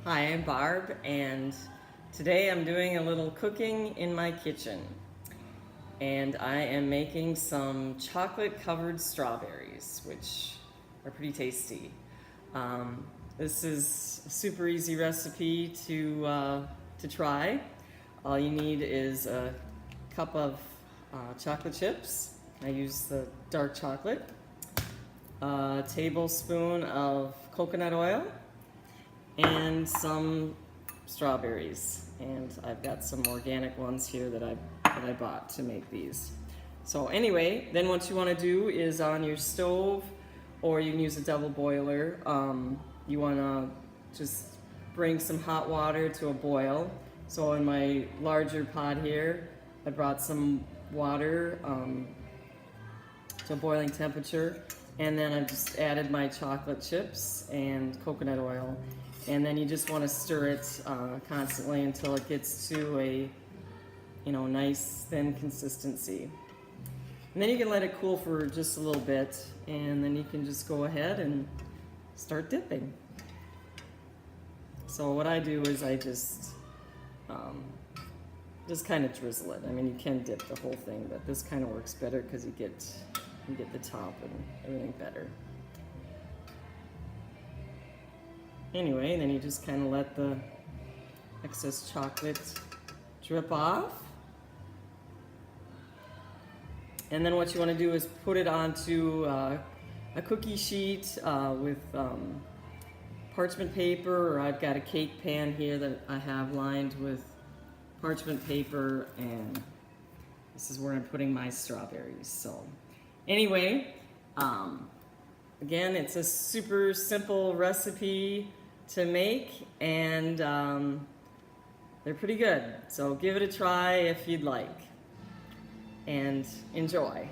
Hi, I'm Barb, and today I'm doing a little cooking in my kitchen. And I am making some chocolate-covered strawberries, which are pretty tasty. This is a super easy recipe to try. All you need is a cup of chocolate chips. I use the dark chocolate. A tablespoon of coconut oil, and some strawberries, and I've got some organic ones here that I bought to make these. So anyway, then what you want to do is on your stove, or you can use a double boiler, you want to just bring some hot water to a boil. So in my larger pot here, I brought some water to a boiling temperature, and then I've just added my chocolate chips and coconut oil, and then you just want to stir it constantly until it gets to a nice thin consistency. And then you can let it cool for just a little bit, and then you can just go ahead and start dipping. So what I do is I just kind of drizzle it. I mean, you can dip the whole thing, but this kind of works better because you get the top and everything better. Anyway, then you just kind of let the excess chocolate drip off. And then what you want to do is put it onto a cookie sheet with parchment paper, or I've got a cake pan here that I have lined with parchment paper, and this is where I'm putting my strawberries. So anyway, again, it's a super simple recipe to make, and they're pretty good. So give it a try if you'd like, and enjoy.